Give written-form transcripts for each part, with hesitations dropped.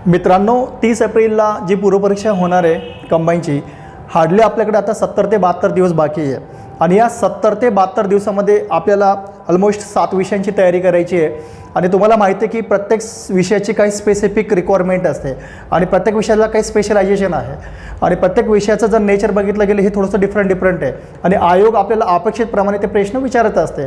मित्रांनो, 30 एप्रिलला जी पूर्वपरीक्षा होणार आहे कंबाईनची, हार्डली आपल्याकडे आता 70 ते 72 दिवस बाकी आहे आणि या 70 ते 72 दिवसामध्ये आपल्याला ऑलमोस्ट 7 विषयांची तयारी करायची आहे आणि तुम्हाला माहिती आहे की प्रत्येक विषयाची काही स्पेसिफिक रिक्वायरमेंट असते आणि प्रत्येक विषयाला काही स्पेशलायझेशन आहे आणि प्रत्येक विषयाचं जर नेचर बघितलं गेलं हे थोडंसं डिफरंट आहे आणि आयोग आपल्याला अपेक्षितप्रमाणे ते प्रश्न विचारत असते.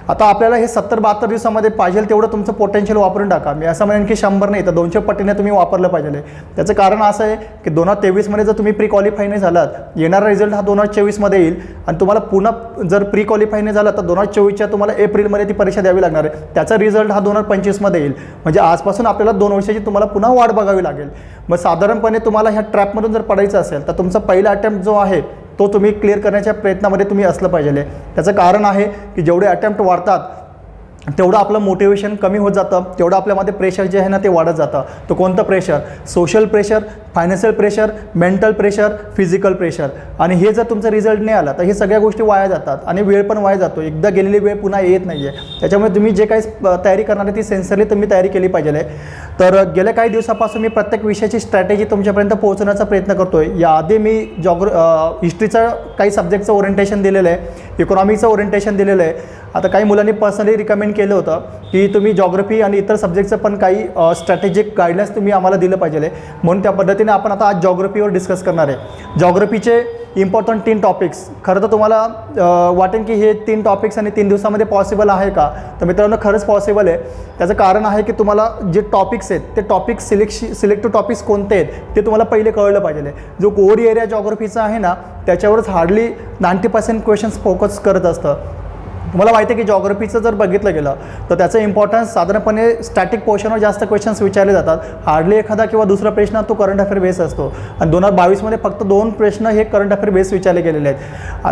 आता आपल्याला हे 70-72 दिवसामध्ये पाहिजे तेवढं तुमचं पोटेन्शियल वापरून टाका. मी असं म्हणेन की 100 नाही तर 200 पटीने तुम्ही वापरलं पाहिजे. त्याचं कारण असं आहे की 2023मध्ये जर तुम्ही प्री क्वालिफाय नाही झालात, येणारा रिझल्ट हा 2024मध्ये येईल आणि तुम्हाला पुन्हा जर प्री क्वालिफाय नाही झाला तर 2024च्या तुम्हाला एप्रिलमध्ये ती परीक्षा द्यावी लागणार आहे. त्याचा रिझल्ट हा 2025मध्ये येईल. म्हणजे आजपासून आपल्याला 2 वर्षाची तुम्हाला पुन्हा वाट बघावी लागेल. मग साधारणपणे तुम्हाला ह्या ट्रॅपमधून जर पडायचं असेल तर तुमचा पहिला अटेम्प्ट जो आहे तो तुम्ही क्लिअर करण्याच्या प्रयत्नामध्ये तुम्ही असलं पाहिजे. त्याचं कारण आहे की जेवढे अटेम्प्ट वाढतात तेवढं आपलं मोटिवेशन कमी होत जातं, तेवढं आपल्यामध्ये प्रेशर जे आहे ना ते वाढत जातं. तो कोणतं pressure? Social pressure, financial pressure, mental pressure, physical pressure. आणि हे जर तुमचा रिझल्ट नाही आला तर हे सगळ्या गोष्टी वाया जातात आणि वेळ पण वाया जातो. एकदा गेलेली वेळ पुन्हा येत नाही आहे. त्याच्यामुळे तुम्ही जे काही तयारी करणार आहे ती सेन्सरली तुम्ही तयारी केली पाहिजे. तर गेल्या काही दिवसापासून मी प्रत्येक विषयाची स्ट्रॅटेजी तुमच्यापर्यंत पोहोचवण्याचा प्रयत्न करतो आहे. याआधी मी हिस्ट्रीचं काही सब्जेक्टचं ओरिएंटेशन दिलेलं आहे, इकॉनॉमीचं ओरिएंटेशन दिलेलं आहे. आता काही मुलांनी पर्सनली रिकमेंड केलं होतं की तुम्ही जॉग्रफी आणि इतर सब्जेक्टचं पण काही स्ट्रॅटेजिक गाईडलाईन्स तुम्ही आम्हाला दिलं पाहिजे. म्हणून त्या पद्धतीने आपण आता आज जॉग्रफीवर डिस्कस करणार आहे. जॉग्रफीचे इम्पॉर्टंट 3 टॉपिक्स. खरं तर तुम्हाला वाटेल की हे 3 टॉपिक्स आणि 3 दिवसामध्ये पॉसिबल आहे का? तर मित्रांनो, खरंच पॉसिबल आहे. त्याचं कारण आहे की तुम्हाला जे टॉपिक्स आहेत ते टॉपिक्स सिलेक्टिव्ह टॉपिक्स कोणते आहेत ते तुम्हाला पहिले कळलं पाहिजे. जो कोर एरिया जॉग्रफीचा आहे ना त्याच्यावरच हार्डली 90% क्वेश्चन्स फोकस करत असतं. तुम्हाला माहिती आहे की जॉग्रफीचं जर बघितलं गेलं तर त्याचं इम्पॉर्टन्स साधारणपणे स्टॅटिक पोर्शनवर जास्त क्वेश्चन्स विचारले जातात. हार्डली एखादा किंवा दुसरा प्रश्न तो करंट अफेअर बेस असतो आणि 2022मध्ये फक्त 2 प्रश्न हे करंट अफेअर बेस विचारले गेलेले आहेत.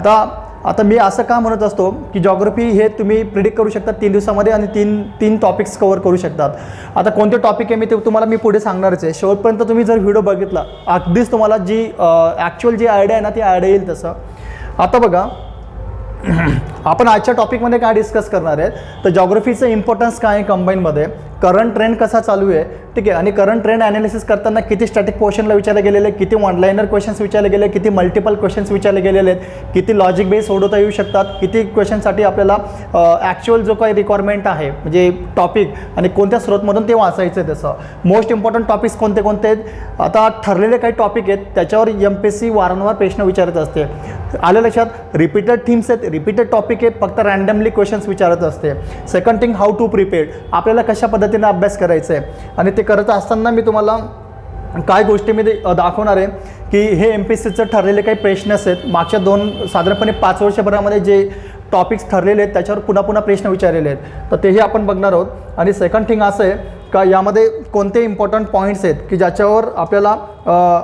आता मी असं का म्हणत असतो की जॉग्रफी हे तुम्ही प्रिडिक्ट करू शकता 3 दिवसामध्ये आणि तीन टॉपिक्स कव्हर करू शकतात. आता कोणते टॉपिक आहे ते तुम्हाला मी पुढे सांगणारच आहे. शेवटपर्यंत तुम्ही जर व्हिडिओ बघितला अगदीच तुम्हाला जी ॲक्च्युअल जी आयडिया आहे ना ती आयडिया येईल. तसं आता बघा आपण आजच्या टॉपिकमध्ये काय डिस्कस करणार आहे तर जॉग्रफीचं इम्पॉर्टन्स काय आहे कंबाईनमध्ये, करंट ट्रेंड कसा चालू आहे, ठीक आहे, आणि करंट ट्रेंड ॲनालिसिस करताना किती स्टॅटिक पोर्शनला विचारले गेलेले आहेत, किती वन लाईनर क्वेश्चन्स विचारले गेले, किती मल्टिपल क्वेश्चन्स विचारले गेलेले आहेत, किती लॉजिक बेस सोडवता येऊ शकतात, किती क्वेश्चनसाठी आपल्याला ॲक्च्युअल जो काही रिक्वायरमेंट आहे म्हणजे टॉपिक आणि कोणत्या स्रोतमधून ते वाचायचं आहे. तसं मोस्ट इम्पॉर्टंट टॉपिक्स कोणते कोणते आहेत. आता ठरलेले काही टॉपिक आहेत त्याच्यावर MPSC वारंवार प्रश्न विचारत असते. आलं लक्षात? रिपीटेड थीम्स आहेत, रिपीटेड टॉपिक आहेत, फक्त रँडमली क्वेश्चन्स विचारत असते. Second thing, how to prepare, आपल्याला कशा पद्धतीने अभ्यास करायचा आहे आणि ते करत असताना मी तुम्हाला काय गोष्टी मी दाखवणार आहे की हे MPSCचं ठरलेले काही प्रश्न आहेत. मागच्या साधारणपणे 5 वर्षभरामध्ये जे टॉपिक्स ठरलेले आहेत त्याच्यावर पुन्हा पुन्हा प्रश्न विचारलेले आहेत तर तेही आपण बघणार आहोत. आणि सेकंड थिंग असं आहे का यामध्ये कोणते इम्पॉर्टंट पॉईंट्स आहेत की ज्याच्यावर आपल्याला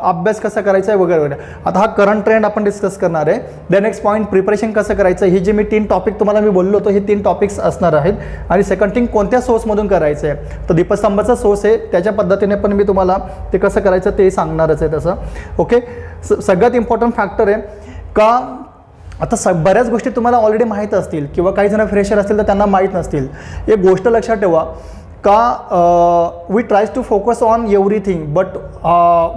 अभ्यास कसा करायचा आहे वगैरे वगैरे. आता हा करंट ट्रेंड आपण डिस्कस करणार आहे. द नेक्स्ट पॉईंट, प्रिपरेशन कसं करायचं. ही जे मी 3 टॉपिक तुम्हाला मी बोललो होतो हे 3 टॉपिक्स असणार आहेत. आणि सेकंड थिंग, कोणत्या सोर्समधून करायचं आहे तर दीपस्तंभाचा सोर्स आहे त्याच्या पद्धतीने पण मी तुम्हाला ते कसं करायचं ते सांगणारच आहे तसं. ओके, सगळ्यात इम्पॉर्टंट फॅक्टर आहे का आता बऱ्याच गोष्टी तुम्हाला ऑलरेडी माहीत असतील किंवा काही जण फ्रेशर असतील तर त्यांना माहीत नसतील. एक गोष्ट लक्षात ठेवा का we tries to focus on everything but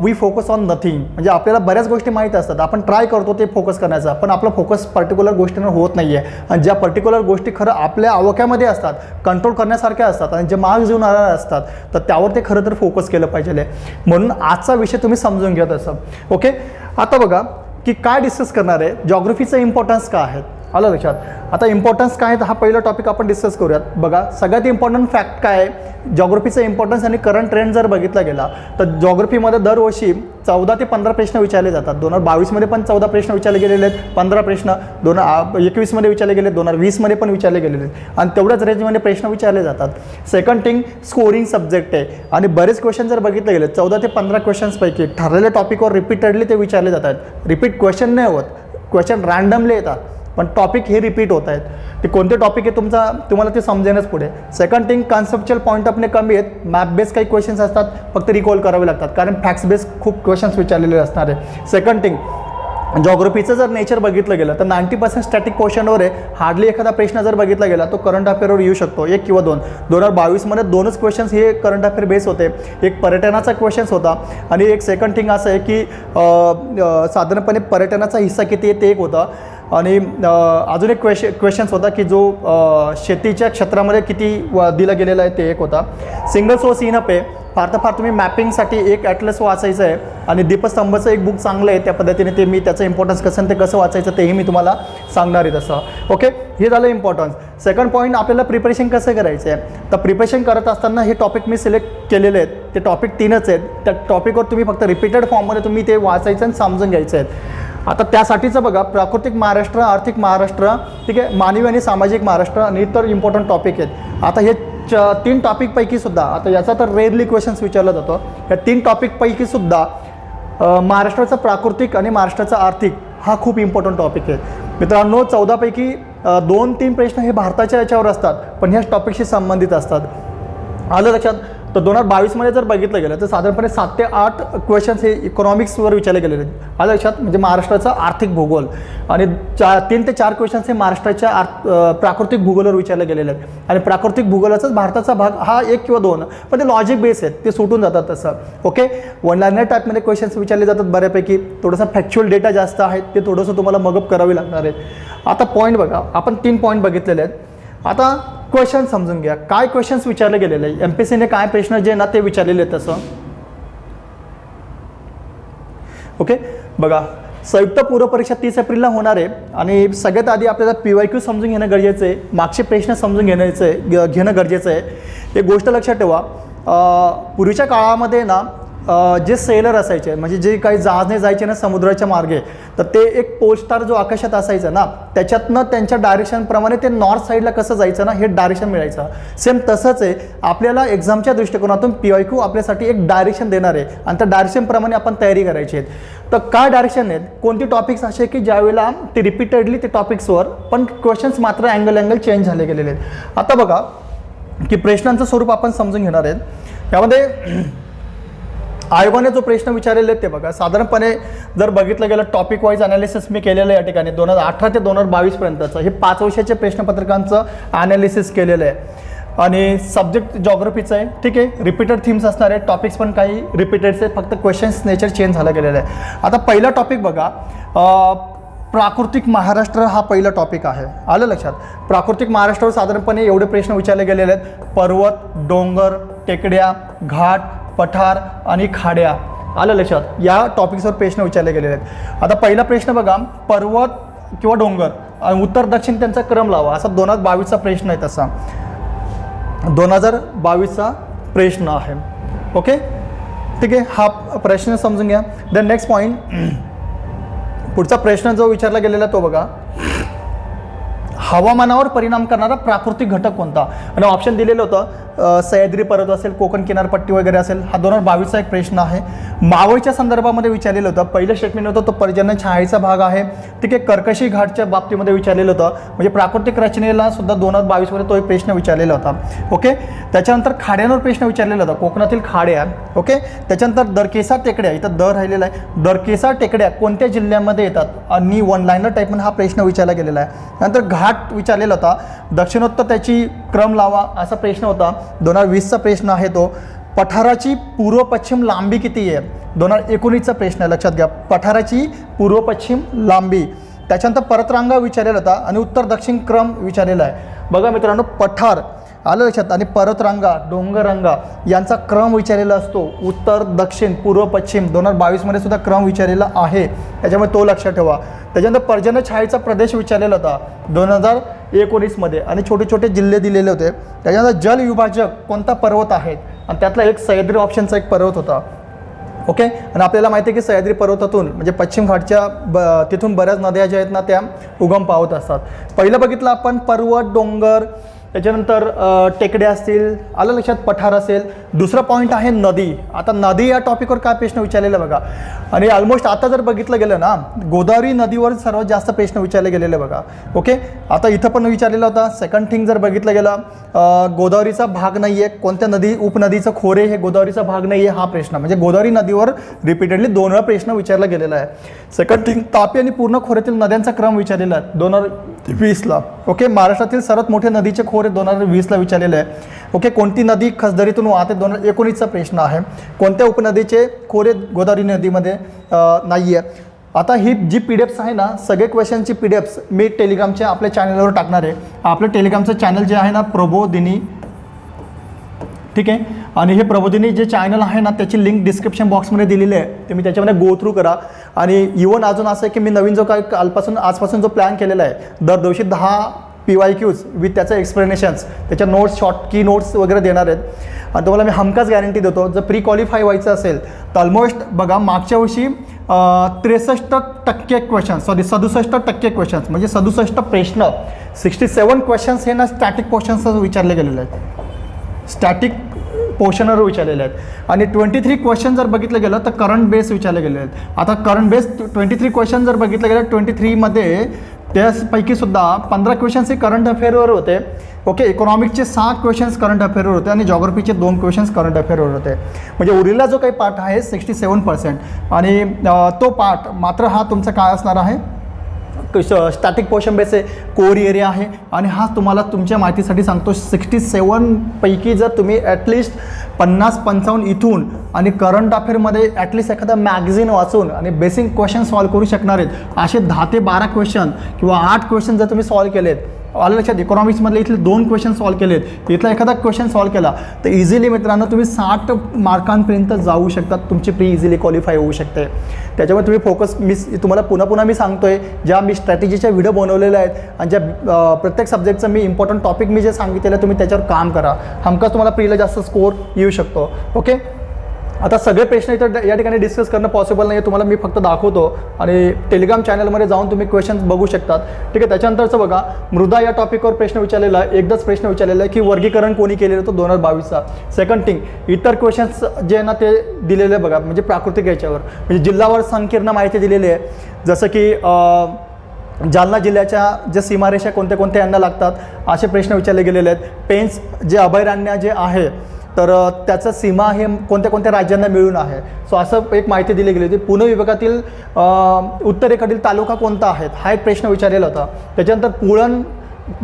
we focus on nothing. म्हणजे आपल्याला बऱ्याच गोष्टी माहीत असतात, आपण ट्राय करतो ते फोकस करण्याचा, पण आपला फोकस पर्टिक्युलर गोष्टींवर होत नाही आहे. आणि ज्या पर्टिक्युलर गोष्टी खरं आपल्या आवाक्यामध्ये असतात, कंट्रोल करण्यासारख्या असतात आणि जे मार्क्स घेऊन आलेले असतात तर त्यावर ते खरं तर फोकस केलं पाहिजे. म्हणून आजचा विषय तुम्ही समजून घ्या तसं. ओके, आता बघा की काय डिस्कस करणार आहे, जॉग्रफीचं इम्पॉर्टन्स काय आहेत. आलं लक्षात? आता इम्पॉर्टन्स काय आहे हा पहिला टॉपिक आपण डिस्कस करूयात. बघा, सगळ्यात इम्पॉर्टंट फॅक्ट काय आहे, जॉग्रफीचं इम्पॉर्टन्स आणि करंट ट्रेंड जर बघितला गेला तर जॉग्रफीमध्ये दरवर्षी 14 ते 15 प्रश्न विचारले जातात. 2022मध्ये पण 14 प्रश्न विचारले गेलेले आहेत, 15 प्रश्न 2021मध्ये विचारले गेले, 2020मध्ये पण विचारले गेलेले आहेत आणि तेवढ्याच रेंजमध्ये प्रश्न विचारले जातात. सेकंड थिंग, स्कोरिंग सब्जेक्ट आहे आणि बरेच क्वेश्चन जर बघितले गेले 14 ते 15 क्वेश्चन्सपैकी ठरलेल्या टॉपिकवर रिपीटेडली ते विचारले जातात. रिपीट क्वेश्चन नाही होत, क्वेश्चन रँडमली येतात पण टॉपिक हे रिपीट होत आहेत. ते कोणते टॉपिक आहे तुम्हाला ते समजेनच पुढे. सेकंड थिंग, कन्सेप्च्युअल पॉईंट आपले कमी आहेत, मॅप बेस काही क्वेश्चन्स असतात फक्त रिकॉल करावे लागतात कारण फॅक्ट्स बेस खूप क्वेश्चन्स विचारलेले असणार आहे. सेकंड थिंग, जॉग्रफीचं जर नेचर बघितलं गेलं तर 90% स्टॅटिक क्वेश्चनवर आहे. हार्डली एखादा प्रश्न जर बघितला गेला तो करंट अफेअरवर येऊ शकतो, एक किंवा दोन. 2022मध्ये 2च क्वेश्चन्स हे करंट अफेअर बेस होते. एक पर्यटनाचा क्वेश्चन्स होता आणि एक सेकंड थिंग असं आहे की साधारणपणे पर्यटनाचा हिस्सा किती आहे ते एक होता. आणि अजून एक क्वेश्चन्स होता की जो शेतीच्या क्षेत्रामध्ये किती दिला गेलेला आहे ते एक होता. सिंगल सोर्स इनअप आहे. फार तर फार तुम्ही मॅपिंगसाठी एक ॲटलस वाचायचं आहे आणि दीपस्तंभचं एक बुक चांगलं आहे, त्या पद्धतीने ते मी त्याचं इम्पॉर्टन्स कसं ते कसं वाचायचं तेही मी तुम्हाला सांगणार आहे तसं. ओके, हे झालं इम्पॉर्टन्स. सेकंड पॉईंट, आपल्याला प्रिपरेशन कसं करायचं आहे. तर प्रिपरेशन करत असताना हे टॉपिक मी सिलेक्ट केलेले आहेत. ते टॉपिक 3च आहेत. त्या टॉपिकवर तुम्ही फक्त रिपीटेड फॉर्ममध्ये तुम्ही ते वाचायचं आणि समजून घ्यायचं आहे. आता त्यासाठीचं बघा, प्राकृतिक महाराष्ट्र, आर्थिक महाराष्ट्र, ठीक आहे, मानवी आणि सामाजिक महाराष्ट्र आणि इतर इम्पॉर्टंट टॉपिक आहेत. आता हे 3 टॉपिकपैकीसुद्धा, आता याचा तर रेअरली क्वेश्चन्स विचारला जातो, या 3 टॉपिकपैकीसुद्धा महाराष्ट्राचा प्राकृतिक आणि महाराष्ट्राचा आर्थिक हा खूप इम्पॉर्टंट टॉपिक आहे मित्रांनो. 14 पैकी 2-3 प्रश्न हे भारताच्या याच्यावर असतात पण ह्याच टॉपिकशी संबंधित असतात. आलं लक्षात. तर 2022मध्ये जर बघितलं गेलं तर साधारणपणे 7 ते 8 क्वेश्चन्स हे इकॉनॉमिक्सवर विचारले गेलेले आहेत. आलं लक्षात. म्हणजे महाराष्ट्राचा आर्थिक भूगोल आणि 3 ते 4 क्वेश्चन्स हे महाराष्ट्राच्या प्राकृतिक भूगोलावर विचारले गेलेले आहेत. आणि प्राकृतिक भूगोलाचाच भारताचा भाग हा 1 किंवा 2, पण ते लॉजिक बेस आहेत, ते सुटून जातात तसं. ओके, वन लायनर टाईपमध्ये क्वेश्चन्स विचारले जातात बऱ्यापैकी. थोडंसं फॅक्च्युअल डेटा जास्त आहेत, ते थोडंसं तुम्हाला मगअप करावे लागणार आहेत. आता पॉईंट बघा, आपण 3 पॉईंट बघितलेले आहेत. आता क्वेश्चन समजून घ्या, काय क्वेश्चन्स विचारले गेलेले आहे. MPSCने काय प्रश्न जे ना ते विचारलेले आहेत तसं. ओके, बघा, संयुक्त पूर्व परीक्षा 30 एप्रिलला होणार आहे आणि सगळ्यात आधी आपल्याला PYQ समजून घेणं गरजेचं आहे. मागचे प्रश्न समजून घेणं गरजेचं आहे. एक गोष्ट लक्षात ठेवा, पूर्वीच्या काळामध्ये ना जे सेलर असायचे, म्हणजे जे काही जहाजने जायचे ना समुद्राच्या मार्गे, तर ते एक पोलस्टार जो आकाशात असायचा ना त्याच्यातनं त्यांच्या डायरेक्शनप्रमाणे ते नॉर्थ साईडला कसं जायचं ना हे डायरेक्शन मिळायचं. सेम तसंच आहे, आपल्याला एक्झामच्या दृष्टिकोनातून PYQ आपल्यासाठी एक डायरेक्शन देणार आहे आणि त्या डायरेक्शनप्रमाणे आपण तयारी करायची आहे. तर काय डायरेक्शन आहेत, कोणती टॉपिक्स असे की ज्यावेळेला ते रिपीटेडली ते टॉपिक्सवर पण क्वेश्चन्स मात्र अँगल चेंज झाले गेलेले आहेत. आता बघा की प्रश्नांचं स्वरूप आपण समजून घेणार आहेत. यामध्ये आयोगाने जो प्रश्न विचारलेले आहेत ते बघा. साधारणपणे जर बघितलं गेलं टॉपिक वाईज अनालिसिस मी केलेलं आहे या ठिकाणी 2018 ते 2022पर्यंतचं हे 5 वर्षाच्या प्रश्नपत्रकांचं अनालिसिस केलेलं आहे आणि सब्जेक्ट जॉग्रफीचं आहे. ठीक आहे, रिपीटेड थीम्स असणार आहे, टॉपिक्स पण काही रिपीटेडचे, फक्त क्वेश्चन्स नेचर चेंज झालं गेलेलं आहे. आता पहिला टॉपिक बघा, प्राकृतिक महाराष्ट्र हा पहिला टॉपिक आहे. आलं लक्षात. प्राकृतिक महाराष्ट्रावर साधारणपणे एवढे प्रश्न विचारले गेलेले आहेत. पर्वत, डोंगर, टेकड्या, घाट, पठार आणि खाड्या. आलं लक्षात. या टॉपिक्सवर प्रश्न विचारले गेलेले आहेत. आता पहिला प्रश्न बघा, पर्वत किंवा डोंगर आणि उत्तर दक्षिण त्यांचा क्रम लावा, असा 2022चा प्रश्न आहे. तसा 2022चा प्रश्न आहे. ओके, ठीक आहे, हा प्रश्न समजून घ्या. देन नेक्स्ट पॉईंट, पुढचा प्रश्न जो विचारला गेलेला तो बघा, हवामानावर परिणाम करणारा प्राकृतिक घटक कोणता. आणि ऑप्शन दिलेलं होतं सह्याद्री पर्वत असेल, कोकण किनारपट्टी वगैरे असेल. हा 2022चा एक प्रश्न आहे. मावळच्या संदर्भामध्ये विचारलेलं होतं. पहिलं स्टेटमेंट होतं तो पर्जन्य छायेचा भाग आहे. ठीक आहे, कर्कशी घाटच्या बाबतीमध्ये विचारलेलं होतं, म्हणजे प्राकृतिक रचनेला सुद्धा 2022मध्ये तो एक प्रश्न विचारलेला होता. ओके, त्याच्यानंतर खाड्यांवर प्रश्न विचारलेला होता, कोकणातील खाड्या. ओके, त्याच्यानंतर दरकेसा टेकड्या, इथं दर राहिलेला आहे, दरकेसा टेकड्या कोणत्या जिल्ह्यामध्ये येतात आणि वन लाईनर टाईपमध्ये हा प्रश्न विचारला गेलेला आहे. नंतर घाट विचारलेला होता, दक्षिणोत्तर त्याची क्रम लावा असा प्रश्न होता. 2020चा प्रश्न आहे तो. पठाराची पूर्व पश्चिम लांबी किती आहे, 2019चा प्रश्न आहे, लक्षात घ्या. पठाराची पूर्व पश्चिम लांबी. त्याच्यानंतर परतरांगा विचारलेला होता आणि उत्तर दक्षिण क्रम विचारलेला आहे. बघा मित्रांनो, पठार आलं लक्षात आणि पर्वतरांगा, डोंगररांगा यांचा क्रम विचारलेला असतो. उत्तर, दक्षिण, पूर्व, पश्चिम 2022मध्ये सुद्धा क्रम विचारलेला आहे, त्याच्यामुळे तो लक्षात ठेवा. त्याच्यानंतर पर्जन्य छायेचा प्रदेश विचारलेला होता 2019मध्ये आणि छोटे छोटे जिल्हे दिलेले होते. त्याच्यानंतर जल विभाजक कोणता पर्वत आहे आणि त्यातला एक सह्याद्री ऑप्शनचा एक पर्वत होता. ओके, आणि आपल्याला माहिती आहे की सह्याद्री पर्वतातून म्हणजे पश्चिम घाटच्या तिथून बऱ्याच नद्या ज्या आहेत ना त्या उगम पावत असतात. पहिलं बघितलं आपण पर्वत, डोंगर, त्याच्यानंतर टेकड्या असतील, आलं लक्षात, पठार असेल. दुसरा पॉईंट आहे नदी. आता नदी या टॉपिकवर काय प्रश्न विचारलेला बघा. आणि ऑलमोस्ट आता जर बघितलं गेलं ना, गोदावरी नदीवर सर्वात जास्त प्रश्न विचारले गेलेले बघा. ओके, आता इथं पण विचारलेला होता. सेकंड थिंग जर बघितलं गेलं, गोदावरीचा भाग नाही आहे, कोणत्या नदी उपनदीचं खोरे हे गोदावरीचा भाग नाही आहे, हा प्रश्न म्हणजे गोदावरी नदीवर रिपीटेडली 2 वेळा प्रश्न विचारला गेलेला आहे. सेकंड थिंग, तापी आणि पूर्ण खोऱ्यातील नद्यांचा क्रम विचारलेला आहे 2020ला. ओके, महाराष्ट्रातील सर्वात मोठे नदीचे खोरे 2020ला विचारलेले आहे. ओके, कोणती नदी खसदरीतून वाहते 2019चा प्रश्न आहे. कोणत्या उपनदीचे खोरे गोदावरी नदीमध्ये नाही आहे. आता ही जी PDF आहे ना, सगळे क्वेश्चनची PDF मी टेलिग्रामच्या आपल्या चॅनलवर टाकणार आहे. आपलं टेलिग्रामचं चॅनल जे आहे ना, प्रबोधिनी, ठीक आहे. आणि हे प्रबोधिनी जे चॅनल आहे ना, त्याची लिंक डिस्क्रिप्शन बॉक्समध्ये दिलेली आहे. तुम्ही त्याच्यामध्ये गो थ्रू करा. आणि इवन अजून असं आहे की मी नवीन जो काय आजपासून जो प्लॅन केलेला आहे, दर दिवशी 10 PYQs विथ त्याचं एक्सप्लेनेशन्स, त्याच्या नोट्स, शॉर्ट की नोट्स वगैरे देणार आहेत. आणि तुम्हाला मी हमखास गॅरंटी देतो, जर प्री क्वालिफाय व्हायचं असेल तर ऑलमोस्ट बघा मागच्या वर्षी 63% क्वेश्चन्स, 67% क्वेश्चन्स म्हणजे 67 प्रश्न, 67 क्वेश्चन्स हे ना स्टॅटिक क्वेश्चन्स विचारले गेलेले आहेत, स्टॅटिक पोर्शनवर विचारलेले आहेत. आणि 23 क्वेश्चन जर बघितलं गेलं तर करंट बेस विचारले गेले आहेत. आता करंट बेस 23 क्वेश्चन जर बघितलं गेलं, 23मध्ये त्यापैकी सुद्धा 15 क्वेश्चन्स हे करंट अफेअरवर होते. ओके, इकॉनॉमिक्सचे 7 क्वेश्चन्स करंट अफेअरवर होते आणि जॉग्रफीचे 2 क्वेश्चन्स करंट अफेअरवर होते. म्हणजे उरलेला जो काही पार्ट आहे 67%. आणि तो पार्ट मात्र हा तुमचा काय असणार आहे, स्टॅटिक पोर्शन बेस आहे, कोर एरिया आहे. आणि हा तुम्हाला तुमच्या माहितीसाठी सांगतो, 67 पैकी जर तुम्ही ॲटलिस्ट 50-55 इथून आणि करंट अफेअरमध्ये ॲटलिस्ट एखादा मॅगझिन वाचून आणि बेसिक क्वेश्चन सॉल्व करू शकणार आहेत, असे 10 ते 12 क्वेश्चन किंवा 8 क्वेश्चन जर तुम्ही सॉल्व केलेत, आलं लक्षात, इकॉनॉमिक्समधले इथले 2 क्वेश्चन सॉल्व केलेत, इथला एखादा क्वेश्चन सॉल्व केला तर इझिली मित्रांनो तुम्ही 60 मार्कांपर्यंत जाऊ शकतात, तुमची प्री इझिली क्वालिफाय होऊ शकते. त्याच्यामुळे तुम्ही फोकस, मी तुम्हाला पुन्हा मी सांगतोय, ज्या मी स्ट्रॅटेजीच्या व्हिडिओ बनवलेल्या आहेत आणि ज्या प्रत्येक सब्जेक्टचं मी इम्पॉर्टंट टॉपिक मी जे सांगितलेलं तुम्ही त्याच्यावर काम करा, हमखास तुम्हाला प्रीला जास्त स्कोर येऊ शकतो. ओके, आता सगळे प्रश्न इथं या ठिकाणी डिस्कस करणं पॉसिबल नाही आहे, तुम्हाला मी फक्त दाखवतो आणि टेलिग्राम चॅनलमध्ये जाऊन तुम्ही क्वेश्चन्स बघू शकतात. ठीक आहे, त्याच्यानंतरचं बघा, मृदा या टॉपिकवर प्रश्न विचारलेला आहे, एकदाच प्रश्न विचारलेला आहे की वर्गीकरण कोणी केलेलं होतं 2022चा. सेकंड थिंग, इतर क्वेश्चन्स जे आहे ना ते दिलेले बघा, म्हणजे प्राकृतिक याच्यावर, म्हणजे जिल्हावार संकीर्ण माहिती दिलेली आहे. जसं की जालना जिल्ह्याच्या ज्या सीमारेषा कोणत्या कोणत्या यांना लागतात असे प्रश्न विचारले गेलेले आहेत. पेंच जे अभयारण्य जे आहे तर त्याचं सीमा हे कोणत्या कोणत्या राज्यांना मिळून आहे, सो असं एक माहिती दिली गेली होती. पुणे विभागातील उत्तरेकडील तालुका कोणता आहे हा एक प्रश्न विचारलेला होता. त्याच्यानंतर पुळण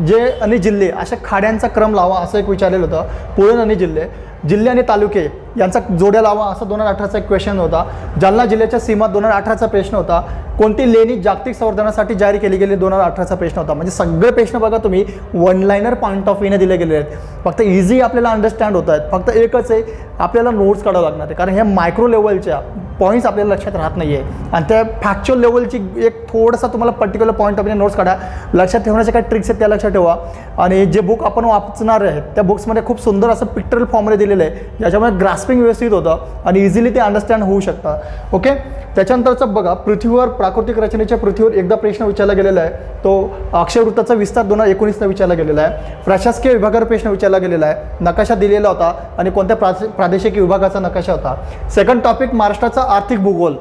जे आणि जिल्हे अशा खाड्यांचा क्रम लावा असं एक विचारलेलं होतं. पुळण आणि जिल्हे आणि तालुके यांचा जोड्या लावा असा 2018चा एक क्वेश्चन होता. जालना जिल्ह्याच्या सीमा 2018चा प्रश्न होता. कोणती लेणी जागतिक संवर्धनासाठी जारी केली गेली 2018चा प्रश्न होता. म्हणजे सगळे प्रश्न बघा तुम्ही वन लाईनर पॉईंट ऑफ व्ह्यूने दिले गेले आहेत. फक्त इझी आपल्याला अंडरस्टँड होत आहेत. फक्त एकच आहे, आपल्याला नोट्स काढावं लागणार आहे, कारण ह्या मायक्रो लेवलच्या पॉईंट्स आपल्याला लक्षात राहत नाही आहे. आणि त्या फॅक्च्युअल लेवलची एक थोडासा तुम्हाला पर्टिक्युलर पॉईंट ऑफ व्ह्यूने नोट्स काढा. लक्षात ठेवण्याचे काही ट्रिक्स आहेत त्या लक्षात ठेवा. आणि जे बुक आपण वाचणार आहेत त्या बुक्समध्ये खूप सुंदर असं पिक्चरल फॉर्ममध्ये दिलेलं आहे, ज्याच्यामुळे ग्रास्पिंग व्यवस्थित होतं आणि इझिली ते अंडरस्टँड होऊ शकतं. ओके, त्याच्यानंतरचं बघा, पृथ्वीवर प्राकृतिक रचनेच्या पृथ्वीवर एकदा प्रश्न विचारला गेलेला आहे. तो अक्षयवृत्ताचा विस्तार 2019ला विचारला गेलेला आहे. प्रशासकीय विभागावर प्रश्न विचारला गेलेला आहे. नकाशा दिलेला होता आणि कोणत्या प्रादेशिक विभागाचा नकाशा होता. सेकंड टॉपिक महाराष्ट्राचा आर्थिक भूगोल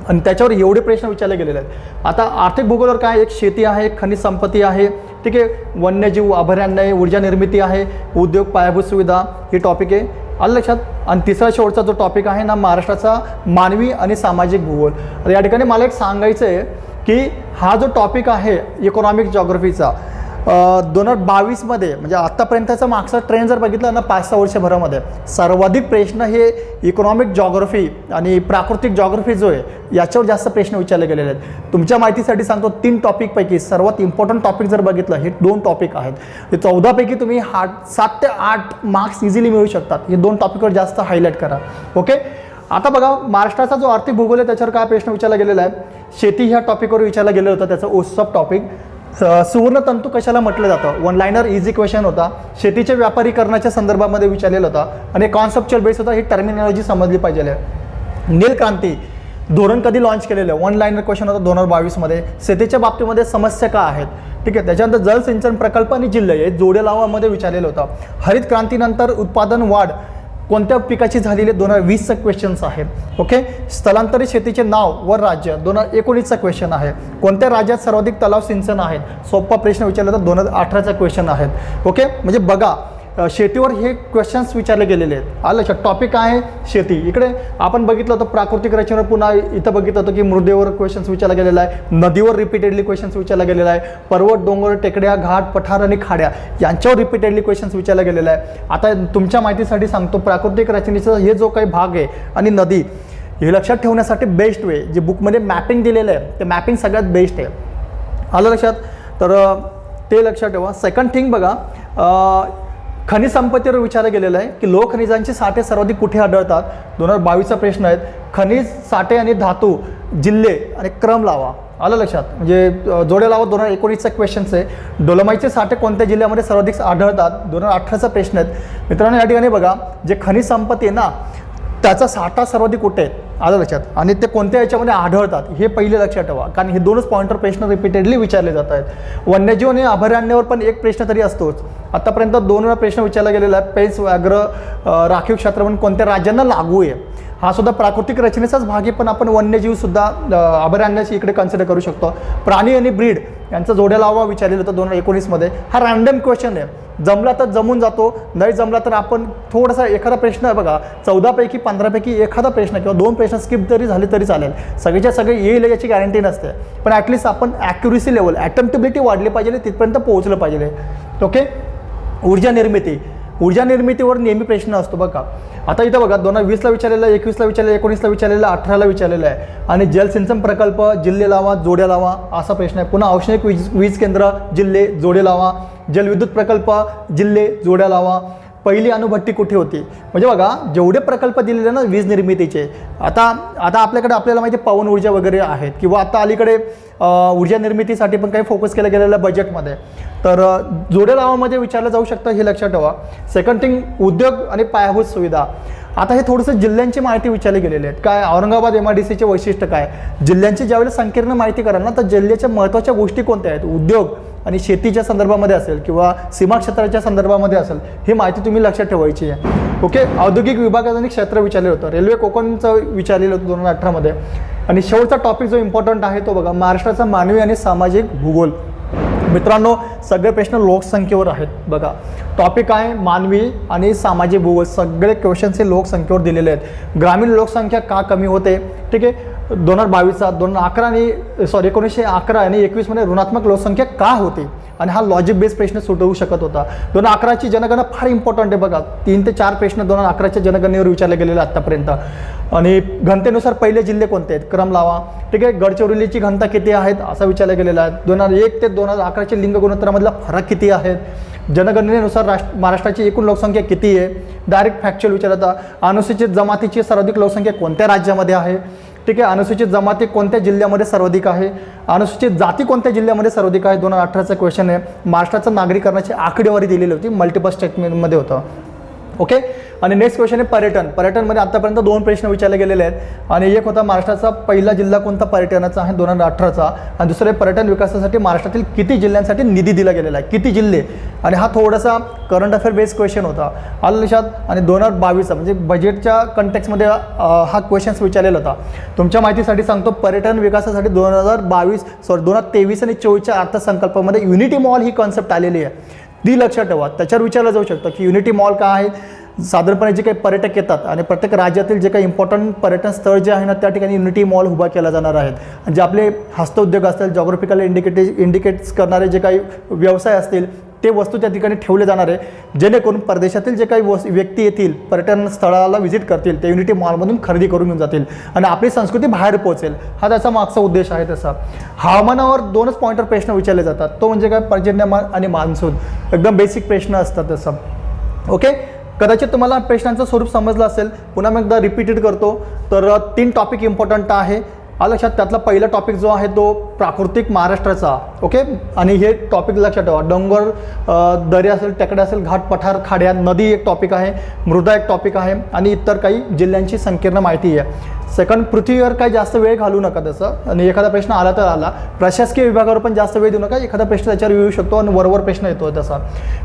आणि त्याच्यावर एवढे प्रश्न विचारले गेलेले आहेत. आता आर्थिक भूगोलावर काय, एक शेती आहे, खनिज संपत्ती आहे, ठीक आहे, वन्यजीव अभयारण्य आहे, ऊर्जा निर्मिती आहे, उद्योग, पायाभूत सुविधा ही टॉपिक आहे, आलं लक्षात. आणि तिसरा शेवटचा जो टॉपिक आहे ना, महाराष्ट्राचा मानवी आणि सामाजिक भूगोल. तर या ठिकाणी मला एक सांगायचं आहे की हा जो टॉपिक आहे इकॉनॉमिक जॉग्रफीचा 2022मध्ये म्हणजे आत्तापर्यंतचा मागचा ट्रेंड जर बघितला ना 5-6 वर्षभरामध्ये सर्वाधिक प्रश्न हे इकॉनॉमिक जॉग्रफी आणि प्राकृतिक जॉग्रफी जो आहे याच्यावर जास्त प्रश्न विचारले गेलेले आहेत. तुमच्या माहितीसाठी सांगतो 3 टॉपिकपैकी सर्वात इम्पॉर्टंट टॉपिक जर बघितलं हे 2 टॉपिक आहेत. हे 14पैकी तुम्ही 7 ते 8 मार्क्स इझिली मिळू शकतात. हे 2 टॉपिकवर जास्त हायलाईट करा. ओके, आता बघा, महाराष्ट्राचा जो आर्थिक भूगोल आहे त्याच्यावर काय प्रश्न विचारला गेलेला आहे. शेती ह्या टॉपिकवर विचारला गेलं होतं, त्याचं उत्सव टॉपिक. सुवर्णतंतू कशाला म्हटलं जातं, वन लाईनर इझी क्वेश्चन होता. शेतीच्या व्यापारीकरणाच्या संदर्भामध्ये विचारलेला होता आणि कॉन्सेप्च्युअल बेस होता. ही टर्मिनॉलॉजी समजली पाहिजे. नील क्रांती धोरण कधी लॉन्च केलेलं आहे, वन लाईनर क्वेश्चन होता 2022मध्ये. शेतीच्या बाबतीमध्ये समस्या का आहेत, ठीक आहे. त्याच्यानंतर जलसिंचन प्रकल्प आणि जिल्हे हे जोडे लावामध्ये विचारलेलं होतं. हरित क्रांतीनंतर उत्पादन वाढ कोणत्या पिकाची झालेली आहे, 2020चा क्वेश्चन्स आहे. ओके. स्थलांतरित शेतीचे नाव व राज्य 2019चा क्वेश्चन आहे. कोणत्या राज्यात सर्वाधिक तलाव सिंचन आहेत, सोपा प्रश्न विचारला तर 2018चा क्वेश्चन आहेत. ओके. म्हणजे बघा शेतीवर हे क्वेश्चन्स विचारले गेलेले आहेत. आलं लक्षात. टॉपिक आहे शेती. इकडे आपण बघितलं होतं प्राकृतिक रचनेवर, पुन्हा इथं बघितलं होतं की मृदेवर क्वेश्चन्स विचारला गेलेला आहे, नदीवर रिपीटेडली क्वेश्चन्स विचारला गेलेला आहे, पर्वत, डोंगर, टेकड्या, घाट, पठार आणि खाड्या यांच्यावर रिपीटेडली क्वेश्चन्स विचारला गेलेला आहे. आता तुमच्या माहितीसाठी सांगतो, प्राकृतिक रचनेचा हे जो काही भाग आहे आणि नदी, हे लक्षात ठेवण्यासाठी बेस्ट वे जे बुकमध्ये मॅपिंग दिलेलं आहे ते मॅपिंग सगळ्यात बेस्ट आहे. आलं लक्षात. तर ते लक्षात ठेवा. सेकंड थिंग बघा, खनिज संपत्तीवर विचारलं गेलेलं आहे की लोह खनिजांचे साठे सर्वाधिक कुठे आढळतात, 2022चा प्रश्न आहे. खनिज साठे आणि धातू, जिल्हे आणि क्रम लावा. आलं लक्षात. म्हणजे जोड्या लावा 2019चा क्वेश्चन्स आहे. डोलोमाईटचे साठे कोणत्या जिल्ह्यामध्ये सर्वाधिक आढळतात, 2018चा प्रश्न आहे. मित्रांनो या ठिकाणी बघा, जे खनिज संपत्ती आहे ना त्याचा साठा सर्वाधिक कुठे आहे, आलं लक्षात, आणि ते कोणत्या याच्यामध्ये आढळतात हे पहिले लक्षात ठेवा, कारण हे दोनच पॉईंटवर प्रश्न रिपीटेडली विचारले जात आहेत. वन्यजीव आणि अभयारण्यावर पण एक प्रश्न तरी असतोच. आतापर्यंत 2 वेळा प्रश्न विचारला गेलेला आहे. पेंच व्याघ्र राखीव क्षेत्र म्हणून कोणत्या राज्यांना लागू आहे, हा सुद्धा प्राकृतिक रचनेचाच भाग आहे, पण आपण वन्यजीव सुद्धा अभयारण्याची इकडे कन्सिडर करू शकतो. प्राणी आणि ब्रीड यांचा जोड्या लावा विचारलेलं होतं 2019मध्ये. हा रँडम क्वेश्चन आहे, जमला तर जमून जातो, नाही जमला तर आपण थोडासा एखादा प्रश्न आहे बघा, 14पैकी 15पैकी एखादा प्रश्न किंवा 2 प्रश्न स्किप जरी झाले तरी चालेल. सगळेच्या सगळे येईल याची गॅरंटी नसते, पण ॲटलिस्ट आपण ॲक्युरेसी लेवल, अटेम्प्टेबिलिटी वाढली पाहिजे, तिथपर्यंत पोहोचलं पाहिजे. ओके. ऊर्जा निर्मितीवर नेहमी प्रश्न असतो बघा. आता इथं बघा 2020ला विचारलेलं आहे, 21ला विचारलेलं, 19ला विचारलेलं, 18ला विचारलेलं आहे. आणि जलसिंचन प्रकल्प, जिल्हे लावा, जोड्या लावा असा प्रश्न आहे. पुन्हा औष्णिक वीज केंद्र, जिल्हे, जोडे लावा. जलविद्युत प्रकल्प, जिल्हे, जोड्या लावा. पहिली अणुभट्टी कुठे होती. म्हणजे बघा जेवढे प्रकल्प दिलेले ना वीज निर्मितीचे, आता आपल्याकडे आपल्याला माहिती आहे पवन ऊर्जा वगैरे आहेत, किंवा आता अलीकडे ऊर्जा निर्मितीसाठी पण काही फोकस केलं गेलेलं आहे बजेटमध्ये. तर जोड्या लावामध्ये विचारलं जाऊ शकतं, हे लक्षात ठेवा. सेकंड थिंग, उद्योग आणि पायाभूत सुविधा. आता हे थोडंसं जिल्ह्यांची माहिती विचारली गेलेली आहेत. काय औरंगाबाद MIDCचे वैशिष्ट्य काय, जिल्ह्यांची ज्यावेळेला संकीर्ण माहिती कराल ना तर जिल्ह्याच्या महत्त्वाच्या गोष्टी कोणत्या आहेत, उद्योग आणि शेतीच्या संदर्भामध्ये असेल किंवा सीमा क्षेत्राच्या संदर्भामध्ये असेल, ही माहिती तुम्ही लक्षात ठेवायची आहे. ओके. औद्योगिक विभागाचं क्षेत्र विचारलेलं होतं. रेल्वे कोकणचं विचारलेलं होतं 2018मध्ये. आणि शेवटचा टॉपिक जो इम्पॉर्टंट आहे तो बघा, महाराष्ट्राचा मानवी आणि सामाजिक भूगोल. मित्रांनो सगळे प्रश्न लोकसंख्येवर आहेत बघा. टॉपिक आहे मानवी आणि सामाजिक भूगोल. सगळे क्वेश्चन्स हे लोकसंख्येवर दिलेले आहेत. ग्रामीण लोकसंख्या का कमी होते, ठीक आहे. 2022चा 1911 आणि 21मध्ये ऋणात्मक लोकसंख्या का होती, आणि हा लॉजिक बेस्ड प्रश्न सुटवू शकत होता. 2011ची जनगणना फार इम्पॉर्टंट आहे बघा. 3 ते 4 प्रश्न 2011च्या जनगणनेवर विचारले गेलेले आत्तापर्यंत. आणि घनतेनुसार पहिले जिल्हे कोणते आहेत, क्रम लावा, ठीक आहे. गडचिरोलीची घनता किती आहेत असा विचारला गेलेला आहे. 2001 ते 2011चे लिंग गुणोत्तरामधला फरक किती आहे. जनगणनेनुसार महाराष्ट्राची एकूण लोकसंख्या किती आहे. डायरेक्ट फॅक्च्युअल विचारता. अनुसूचित जमातीची सर्वाधिक लोकसंख्या कोणत्या राज्यामध्ये आहे, ठीक आहे. अनुसूचित जमाती कोणत्या जिल्ह्यामध्ये सर्वाधिक आहे. अनुसूचित जाती कोणत्या जिल्ह्यामध्ये सर्वाधिक आहे, 2018चा क्वेश्चन आहे. महाराष्ट्राचं नागरीकरणाची आकडेवारी दिलेली होती, मल्टिपल स्टेटमेंटमध्ये होतं. ओके. आणि नेक्स्ट क्वेश्चन आहे पर्यटनमध्ये आतापर्यंत 2 प्रश्न विचारले गेलेले आहेत. आणि एक होता महाराष्ट्राचा पहिला जिल्हा कोणता पर्यटनाचा आहे 2018चा, आणि दुसरे पर्यटन विकासासाठी महाराष्ट्रातील किती जिल्ह्यांसाठी निधी दिला गेलेला आहे, किती जिल्हे. आणि हा थोडासा करंट अफेअर बेस्ड क्वेश्चन होता, आलं लक्षात. आणि 2022चा म्हणजे बजेटच्या कंटेक्समध्ये हा क्वेश्चन्स विचारलेला होता. तुमच्या माहितीसाठी सांगतो, पर्यटन विकासासाठी 2023 आणि 24च्या अर्थसंकल्पामध्ये युनिटी मॉल ही कॉन्सेप्ट आलेली आहे, ती लक्षात ठेवा. त्याच्यावर विचारलं जाऊ शकतं की युनिटी मॉल काय आहे. साधारणपणे जे काही पर्यटक येतात आणि प्रत्येक राज्यातील जे काही इम्पॉर्टंट पर्यटन स्थळ जे आहे ना त्या ठिकाणी युनिटी मॉल उभा केला जाणार आहेत. आणि जे आपले हस्तउद्योग असतील, जॉग्राफिकल इंडिकेट्स करणारे जे काही व्यवसाय असतील ते वस्तू त्या ठिकाणी ठेवले जाणार आहे, जेणेकरून परदेशातील जे काही व्यक्ती येतील पर्यटन स्थळाला व्हिजिट करतील ते युनिटी मॉलमधून खरेदी करून घेऊन जातील आणि आपली संस्कृती बाहेर पोहोचेल, हा त्याचा मागचा उद्देश आहे. तसा हवामानावर 2च पॉईंटवर प्रश्न विचारले जातात, तो म्हणजे काय, पर्जन्यमान आणि मान्सून. एकदम बेसिक प्रश्न असतात तसं. ओके. कदाचित तुम्हाला प्रश्नांचं स्वरूप समजलं असेल. पुन्हा मी एकदा रिपीटेड करतो. तर 3 टॉपिक इम्पॉर्टंट आहे, लक्षात. त्यातला पहिला टॉपिक जो आहे तो प्राकृतिक महाराष्ट्राचा ओके. आणि हे टॉपिक लक्षात ठेवा. डोंगर, दर्या असेल, टेकड्या असेल, घाट, पठार, खाड्या, नदी एक टॉपिक आहे, मृदा एक टॉपिक आहे आणि इतर काही जिल्ह्यांची संकीर्ण माहिती आहे. सेकंड, पृथ्वीवर काही जास्त वेळ घालू नका त्याचं, आणि एखादा प्रश्न आला तर आला. प्रशासकीय विभागावर पण जास्त वेळ देऊ नका, एखादा प्रश्न त्याच्यावर येऊ शकतो आणि वरवर प्रश्न येतो तसा.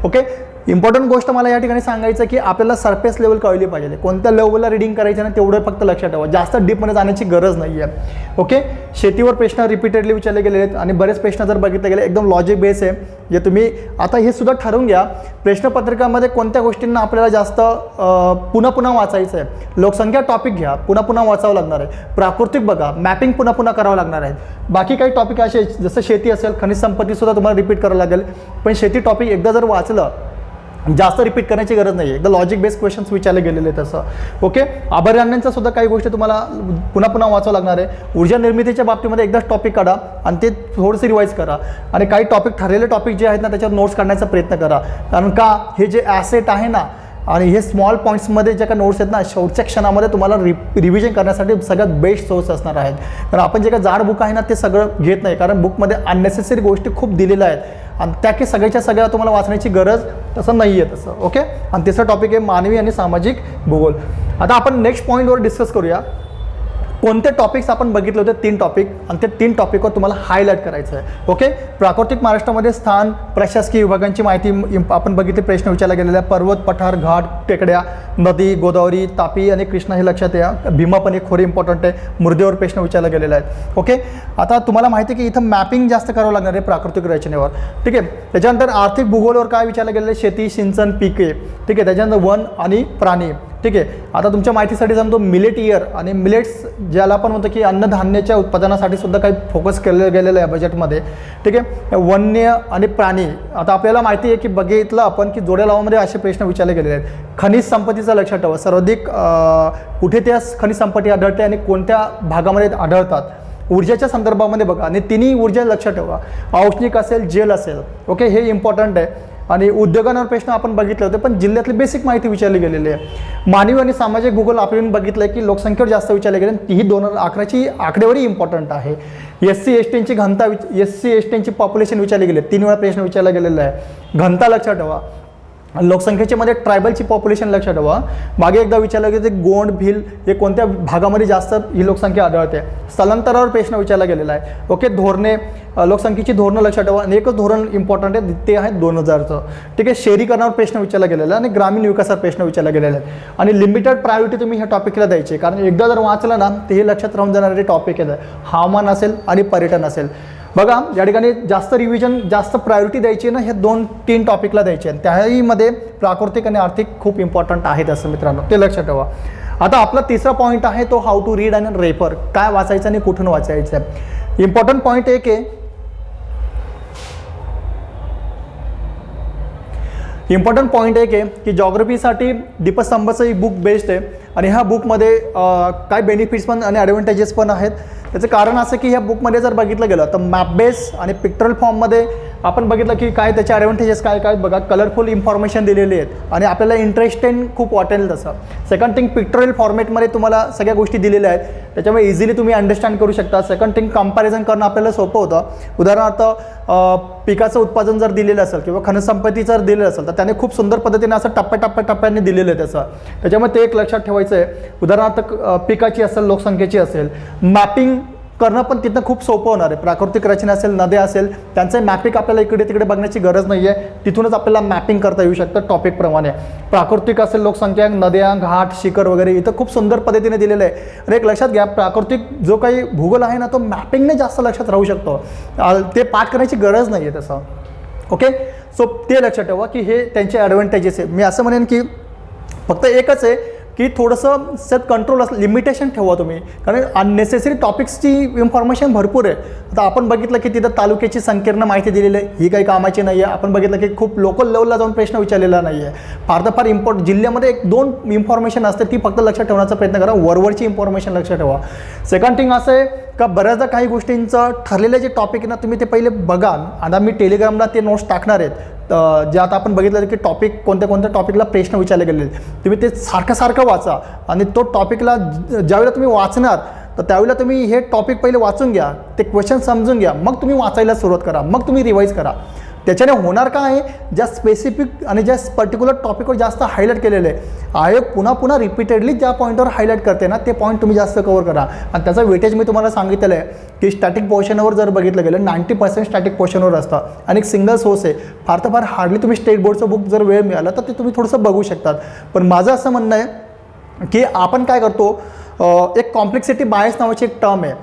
ओके. इम्पॉर्टंट गोष्ट मला या ठिकाणी सांगायचं की आपल्याला सरफेस लेवल कळली पाहिजे, कोणत्या लेवलला रीडिंग करायचं ना तेवढं फक्त लक्षात ठेवा, जास्त डीपमध्ये जाण्याची गरज नाही आहे. ओके. शेतीवर प्रश्न रिपीटेडली विचारले गेले आहेत आणि बरेच प्रश्न जर बघितले गेले एकदम लॉजिक बेस आहे. जे तुम्ही आता हे सुद्धा ठरवून घ्या प्रश्नपत्रिकामध्ये कोणत्या गोष्टींना आपल्याला जास्त पुन्हा पुन्हा वाचायचं आहे. लोकसंख्या टॉपिक घ्या, पुन्हा पुन्हा वाचावं लागणार आहे. प्राकृतिक बघा, मॅपिंग पुन्हा पुन्हा करावं लागणार आहे. बाकी काही टॉपिक असे जसं शेती असेल, खनिज संपत्तीसुद्धा तुम्हाला रिपीट करावं लागेल. पण शेती टॉपिक एकदा जर वाचलं जास्त रिपीट करण्याची गरज नाही आहे, एकदा लॉजिक बेस्ड क्वेश्चन्स विचारले गेलेले तसं. ओके. अभयारण्यांचा सुद्धा काही गोष्टी तुम्हाला पुन्हा पुन्हा वाचावं लागणार आहे. ऊर्जा निर्मितीच्या बाबतीमध्ये एकदाच टॉपिक काढा आणि ते थोडंसं रिवाईज करा आणि काही टॉपिक ठरलेले टॉपिक जे आहेत ना त्याच्यावर नोट्स काढण्याचा प्रयत्न करा. कारण का हे जे ॲसेट आहे ना आणि हे स्मॉल पॉईंट्समध्ये ज्या काही नोट्स आहेत ना शेवटच्या क्षणामध्ये तुम्हाला रिव्हिजन करण्यासाठी सगळ्यात बेस्ट सोर्स असणार आहेत. कारण आपण जे काही जाड बुक आहे ना ते सगळं घेत नाही, कारण बुकमध्ये अननेसेसरी गोष्टी खूप दिलेल्या आहेत आणि त्या की सगळ्याच्या सगळ्या तुम्हाला वाचण्याची गरज तसं नाही आहे तसं. ओके. आणि तिसरा टॉपिक आहे मानवी आणि सामाजिक भूगोल. आता आपण नेक्स्ट पॉईंटवर डिस्कस करूया. कोणते टॉपिक्स आपण बघितले होते, 3 टॉपिक, आणि ते 3 टॉपिकवर तुम्हाला हायलाईट करायचं आहे. ओके. प्राकृतिक महाराष्ट्रामध्ये स्थान, प्रशासकीय विभागांची माहिती आपण बघितले, प्रश्न विचारला गेलेला आहे. पर्वत, पठार, घाट, टेकड्या, नदी, गोदावरी, तापी आणि कृष्णा हे लक्षात या. भीमा पण एक थोडी इम्पॉर्टंट आहे. मृदेवर प्रश्न विचारला गेलेला आहे. ओके. आता तुम्हाला माहिती आहे की इथं मॅपिंग जास्त करावं लागणार आहे प्राकृतिक रचनेवर. ठीक आहे. त्याच्यानंतर आर्थिक भूगोलवर काय विचारलं गेलेलं आहे, शेती, सिंचन, पिके. ठीक आहे. त्याच्यानंतर वन आणि प्राणी. ठीक आहे. आता तुमच्या माहितीसाठी सांगतो मिलेट इयर आणि मिलेट्स ज्याला आपण म्हणतो की अन्नधान्याच्या उत्पादनासाठी सुद्धा काही फोकस केलं गेलेलं आहे बजेटमध्ये. ठीक आहे. वन्य आणि प्राणी. आता आपल्याला माहिती आहे की बघितलं आपण की जोड्या लावामध्ये असे प्रश्न विचारले गेलेले आहेत. खनिज संपत्तीचं लक्षात ठेवा, सर्वाधिक कुठे त्या खनिज संपत्ती आढळते आणि कोणत्या भागामध्ये आढळतात. ऊर्जेच्या संदर्भामध्ये बघा आणि तिन्ही ऊर्जा लक्षात ठेवा, औष्णिक असेल, जेल असेल. ओके. हे इम्पॉर्टंट आहे. आणि उद्योगांवर प्रश्न आपण बघितले होते पण जिल्ह्यातली बेसिक माहिती विचारली गेलेली आहे. मानवी आणि सामाजिक भूगोल आपण बघितलं आहे की लोकसंख्येवर जास्त विचारले गेले, तीही 2011ची आकडेवारी इम्पॉर्टंट आहे. SC STची घनता, SC STची पॉप्युलेशन विचारली गेली, 3 वेळा प्रश्न विचारला गेलेला आहे. घनता लक्षात ठेवा. लोकसंख्येमध्ये ट्रायबलची पॉप्युलेशन लक्षात ठेवा. मागे एकदा विचारलं की ते गोंड, भिल हे कोणत्या भागामध्ये जास्त ही लोकसंख्या आढळते. स्थलांतरावर प्रश्न विचारला गेलेला आहे. ओके. धोरणे, लोकसंख्येची धोरणं लक्षात ठेवा आणि एकच धोरण इम्पॉर्टंट आहे ते आहे 2000चं. ठीक आहे. शहरीकरणावर प्रश्न विचारला गेलेला आहे आणि ग्रामीण विकासावर प्रश्न विचारला गेलेला आहे. आणि लिमिटेड प्रायोरिटी तुम्ही ह्या टॉपिकला द्यायची, कारण एकदा जर वाचलं ना ते हे लक्षात राहून जाणारे टॉपिक आहेत. हवामान असेल आणि पर्यटन असेल. बघा या ठिकाणी जास्त रिव्हिजन, जास्त प्रायोरिटी द्यायची ना हे 2-3 टॉपिकला द्यायचे आणि त्याहीमध्ये प्राकृतिक आणि आर्थिक खूप इम्पॉर्टंट आहेत असं मित्रांनो, ते लक्षात ठेवा. आता आपला तिसरा पॉईंट आहे तो हाऊ टू रीड आणि रेफर, काय वाचायचं आणि कुठून वाचायचं आहे. इम्पॉर्टंट पॉईंट एक आहे, इम्पॉर्टंट पॉईंट एक आहे की जॉग्रफीसाठी दीपस्तंभाचं एक बुक बेस्ट आहे आणि ह्या बुकमध्ये काय बेनिफिट्स पण आणि ॲडव्हान्टेजेस पण आहेत. त्याचं कारण असं की ह्या बुकमध्ये जर बघितलं गेलं तर मॅप बेस आणि पिक्चरल फॉर्ममध्ये आपण बघितलं की काय त्याचे ॲडव्हान्टेजेस काय काय बघा, कलरफुल इन्फॉर्मेशन दिलेली आहेत आणि आपल्याला इंटरेस्टिंग खूप वाटेल तसं. सेकंड थिंग पिक्चरल फॉर्मॅटमध्ये तुम्हाला सगळ्या गोष्टी दिलेल्या आहेत, त्याच्यामुळे इझिली तुम्ही अंडरस्टँड करू शकता. सेकंड थिंग कंपॅरिझन करणं आपल्याला सोपं होतं. उदाहरणार्थ पिकाचं उत्पादन जर दिलेलं असेल किंवा खनिजसंपत्ती जर दिलेलं असेल तर त्याने खूप सुंदर पद्धतीने असं टप्प्याटप्प्याने दिलेलं आहे त्याचं, त्याच्यामुळे ते एक लक्षात ठेवायचं आहे. उदाहरणार्थ पिकाची असेल, लोकसंख्येची असेल, मॅपिंग करणं पण तिथं खूप सोपं होणार आहे. प्राकृतिक रचना असेल, नद्या असेल, त्यांचं मॅपिंग आपल्याला इकडे तिकडे बघण्याची गरज नाही आहे, तिथूनच आपल्याला मॅपिंग करता येऊ शकतं टॉपिकप्रमाणे. प्राकृतिक असेल, लोकसंख्या, नद्या, घाट, शिखर वगैरे इथं खूप सुंदर पद्धतीने दिलेलं आहे. आणि एक लक्षात घ्या, प्राकृतिक जो काही भूगोल आहे ना तो मॅपिंगने जास्त लक्षात राहू शकतो, ते पाठ करण्याची गरज नाही आहे तसं. ओके. सो ते लक्षात ठेवा की हे त्यांचे ॲडव्हान्टेजेस आहे. मी असं म्हणेन की फक्त एकच आहे की थोडंसं सेल्फ कंट्रोल असं लिमिटेशन ठेवा तुम्ही, कारण अननेसेसरी टॉपिक्सची इन्फॉर्मेशन भरपूर आहे. आता आपण बघितलं की तिथं तालुक्याची संकीर्ण माहिती दिलेली आहे, ही काही कामाची नाही आहे. आपण बघितलं की खूप लोकल लेवलला जाऊन प्रश्न विचारलेला नाही आहे. फार तर फार जिल्ह्यामध्ये 1-2 इन्फॉर्मेशन असते, ती फक्त लक्षात ठेवण्याचा प्रयत्न करा. वरवरची इन्फॉर्मेशन लक्षात ठेवा. सेकंड थिंग असं आहे का बऱ्याचदा काही गोष्टींचं ठरलेले जे टॉपिक आहे ना तुम्ही ते पहिले बघा. आता मी टेलिग्रामला ते नोट्स टाकणार आहेत, जे आता आपण बघितलं की टॉपिक कोणत्या कोणत्या टॉपिकला प्रश्न विचारले गेले, तुम्ही ते सारखं वाचा आणि तो टॉपिकला ज्यावेळेला तुम्ही वाचणार तर त्यावेळेला तुम्ही हे टॉपिक पहिले वाचून घ्या, ते क्वेश्चन समजून घ्या, मग तुम्ही वाचायला सुरुवात करा, मग तुम्ही रिवाईज करा. त्याच्याने होणार काय आहे, ज्या स्पेसिफिक आणि ज्या पर्टिक्युलर टॉपिकवर जास्त हायलाईट केलेलं आहे, आयोग पुन्हा पुन्हा रिपीटेडली ज्या पॉईंटवर हायलाईट करते ना, ते पॉईंट तुम्ही जास्त कव्हर करा. आणि त्याचा वेटेज मी तुम्हाला सांगितलेलं आहे की स्टॅटिक पोर्शनवर जर बघितलं गेलं 90% स्टॅटिक पोर्शनवर असतं आणि एक सिंगल सोर्स आहे. फार तर फार हार्डली तुम्ही स्टेट बोर्डचं बुक जर वेळ मिळाला तर ते तुम्ही थोडंसं बघू शकतात. पण माझं असं म्हणणं आहे की आपण काय करतो, एक कॉम्प्लेक्सिटी बायस नावाची एक टर्म आहे.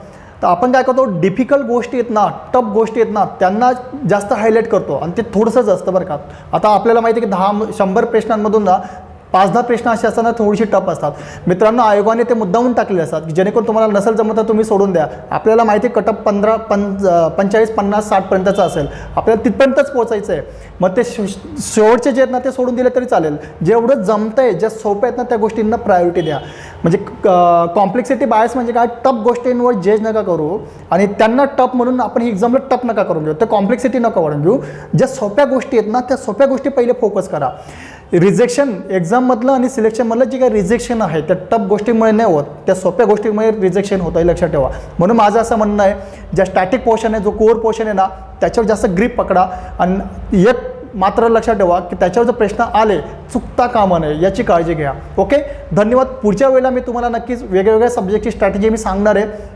तर आपण काय करतो, डिफिकल्ट गोष्टी आहेत ना, टफ गोष्टी आहेत ना, त्यांना जास्त हायलाईट करतो आणि ते थोडंसंच असतं बरं का. आता आपल्याला माहिती आहे की 100 प्रश्नांमधून ना 5-10 प्रश्न असे असताना थोडीशी टफ असतात. मित्रांनो, आयोगाने ते मुद्दामून टाकलेले असतात की जेणेकरून तुम्हाला नसेल जमत तर तुम्ही सोडून द्या. आपल्याला माहिती आहे कटअप 45, 50, 60पर्यंतचं असेल, आपल्याला तिथपर्यंतच पोहोचायचं आहे. मग ते शेवटचे जे आहेत ना ते सोडून दिले तरी चालेल. जेवढं जमतं आहे, ज्या सोप्या आहेत ना त्या गोष्टींना प्रायोरिटी द्या. म्हणजे कॉम्प्लेक्सिटी बायस म्हणजे काय, टफ गोष्टींवर जज नका करू आणि त्यांना टफ म्हणून आपण ही एक्झामला टफ नका करून घेऊ, तर कॉम्प्लेक्सिटी नका वाढून घेऊ. ज्या सोप्या गोष्टी आहेत ना त्या सोप्या गोष्टी पहिले फोकस करा. रिजेक्शन एक्झाममधलं आणि सिलेक्शनमधलं जे काही रिजेक्शन आहे त्या टफ गोष्टीमुळे नाही होत, त्या सोप्या गोष्टीमुळे रिजेक्शन होतं आहे, लक्षात ठेवा. म्हणून माझं असं म्हणणं आहे, ज्या स्टॅटिक पोर्शन आहे, जो कोर पोर्शन आहे ना, त्याच्यावर जास्त ग्रीप पकडा. आणि एक मात्र लक्षात ठेवा की त्याच्यावर जर प्रश्न आले चुकता कामा नये, याची काळजी घ्या. ओके, धन्यवाद. पुढच्या वेळेला मी तुम्हाला नक्कीच वेगवेगळ्या सब्जेक्टची स्ट्रॅटेजी मी सांगणार आहे.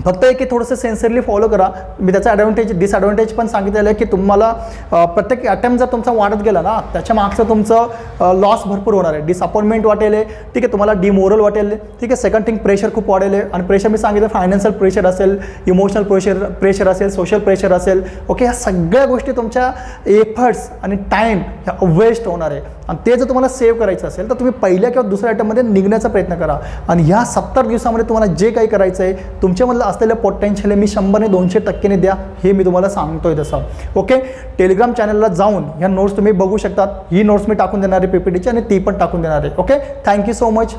फक्त एक की थोडंसं सेन्सरली फॉलो करा. मी त्याचा ॲडव्हान्टेज डिसॲडव्हान्टेज पण सांगितलेलं आहे की तुम्हाला प्रत्येक अटेम्प्ट जर तुमचा वाढत गेला ना, त्याच्या मागचं तुमचं लॉस भरपूर होणार आहे, डिसअपॉइंटमेंट वाटेल, ठीक आहे, तुम्हाला डिमोरल वाटेल, ठीक आहे. सेकंड थिंग, प्रेशर खूप वाढेल. आणि प्रेशर मी सांगितलं फायनान्शियल प्रेशर असेल, इमोशनल प्रेशर असेल, सोशल प्रेशर असेल. ओके, ह्या सगळ्या गोष्टी तुमच्या एफर्ट्स आणि टाईम ह्या वेस्ट होणार आहे. आणि ते जर तुम्हाला सेव्ह करायचं असेल तर तुम्ही पहिल्या किंवा दुसऱ्या अटेम्प्टमध्ये निघण्याचा प्रयत्न करा. आणि ह्या 70 दिवसामध्ये तुम्हाला जे काही करायचं आहे, तुमच्यामधलं असलेलं पोटेन्शियल आहे, मी 100 ने 200% द्या, हे मी तुम्हाला सांगतोय तसं. ओके, टेलिग्राम चॅनलला जाऊन ह्या नोट्स तुम्ही बघू शकतात. ही नोट्स मी टाकून देणार आहे PPTची आणि ती पण टाकून देणार आहे. Okay, thank you so much.